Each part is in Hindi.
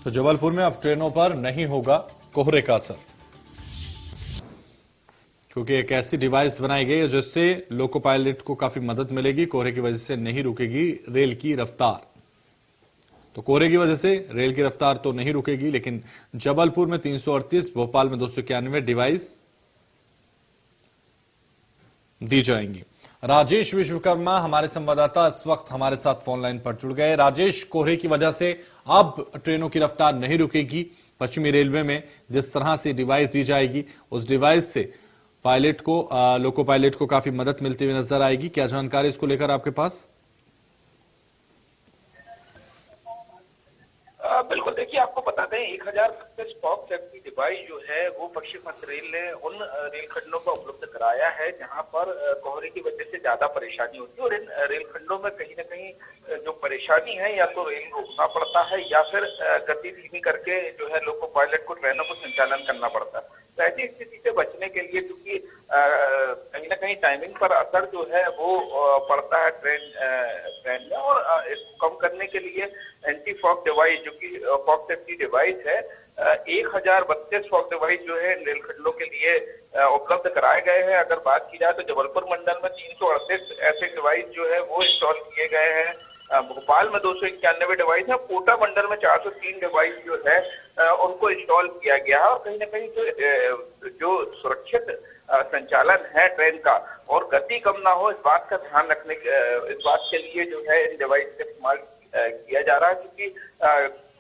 तो जबलपुर में अब ट्रेनों पर नहीं होगा कोहरे का असर, क्योंकि एक ऐसी डिवाइस बनाई गई है जिससे लोको पायलट को काफी मदद मिलेगी। कोहरे की वजह से नहीं रुकेगी रेल की रफ्तार। तो कोहरे की वजह से रेल की रफ्तार तो नहीं रुकेगी, लेकिन जबलपुर में 338, भोपाल में 291 डिवाइस दी जाएंगी। राजेश विश्वकर्मा हमारे संवाददाता इस वक्त हमारे साथ फोन लाइन पर जुड़ गए। राजेश, कोहरे की वजह से अब ट्रेनों की रफ्तार नहीं रुकेगी। पश्चिमी रेलवे में जिस तरह से डिवाइस दी जाएगी, उस डिवाइस से पायलट को, लोको पायलट को काफी मदद मिलती हुई नजर आएगी। क्या जानकारी इसको लेकर आपके पास? बिल्कुल, देखिए आपको बता दें 1032 फॉग सेफ्टी डिवाइस जो है वो पश्चिम मध्य रेल ने उन रेलखंडों को उपलब्ध कराया है जहां पर कोहरे की वजह से ज्यादा परेशानी होती है, और इन रेलखंडोों में कहीं न कहीं जो परेशानी है या तो रेल रोकना पड़ता है या फिर गति धीमी करके जो है लोको पायलट को ट्रेनों को संचालन करना पड़ता है। तो ऐसी स्थिति से बचने के लिए, क्योंकि कहीं न कहीं टाइमिंग पर असर जो है वो पड़ता है ट्रेन में, और इसको कम करने के लिए एंटी फॉग डिवाइस जो कि फॉग सेफ्टी डिवाइस है, 1032 फॉग डिवाइस जो है रेलखंडों के लिए उपलब्ध कराए गए हैं। अगर बात की जाए तो जबलपुर मंडल में 338 ऐसे डिवाइस जो है वो इंस्टॉल किए गए हैं। भोपाल में 291 डिवाइस है, कोटा मंडल में 403 डिवाइस जो है उनको इंस्टॉल किया गया है। और कहीं ना कहीं जो सुरक्षित संचालन है ट्रेन का और गति कम ना हो, इस बात का ध्यान रखने इस बात के लिए जो है इन डिवाइस का इस्तेमाल किया जा रहा है, क्योंकि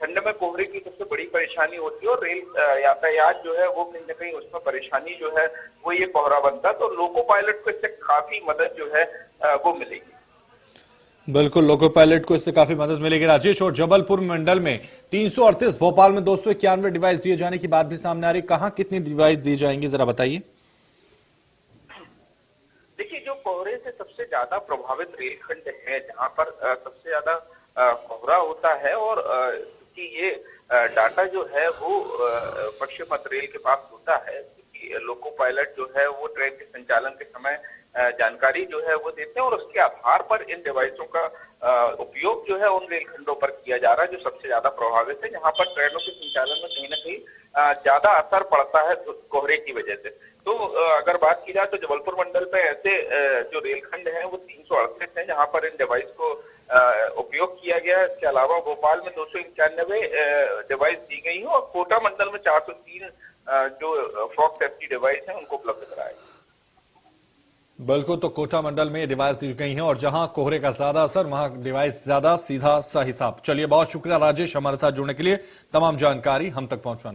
ठंड में कोहरे की सबसे बड़ी परेशानी होती है और रेल यातायात जो है वो कहीं ना कहीं उसमें परेशानी जो है वो ये कोहरा बनता है। तो लोको पायलट को इससे काफी मदद जो है वो मिलेगी। बिल्कुल, लोको पायलट को इससे काफी मदद मिलेगी राजेश। और जबलपुर मंडल में 338, भोपाल में 291 डिवाइस दिए जाने की बात भी सामने आ रही। कहां कितनी डिवाइस दी जाएंगी, जरा बताइए। देखिए, जो कोहरे से सबसे ज्यादा प्रभावित रेलखंड है, जहां पर सबसे ज्यादा कोहरा होता है, और कि ये डाटा जो है वो पश्चिम मध्य रेल के पास होता है, क्योंकि लोको पायलट जो है वो ट्रेन के संचालन के समय जानकारी जो है वो देते हैं, और उसके आधार पर इन डिवाइसों का उपयोग जो है उन रेलखंडों पर किया जा रहा है जो सबसे ज्यादा प्रभावित है, जहां पर ट्रेनों के संचालन में कहीं ना कहीं ज्यादा असर पड़ता है कोहरे की वजह से। तो अगर बात की जाए तो जबलपुर मंडल पे ऐसे जो रेलखंड हैं वो 338 हैं जहां पर इन डिवाइस को उपयोग किया गया है। इसके अलावा भोपाल में 291 डिवाइस दी गई है, और कोटा मंडल में 403 जो फॉग सेफ्टी डिवाइस हैं उनको उपलब्ध कराया गया। बिल्कुल, तो कोटा मंडल में डिवाइस दी गई हैं और जहां कोहरे का ज्यादा असर वहां डिवाइस ज्यादा, सीधा सा हिसाब। चलिए, बहुत शुक्रिया राजेश हमारे साथ जुड़ने के लिए, तमाम जानकारी हम तक पहुंचाने।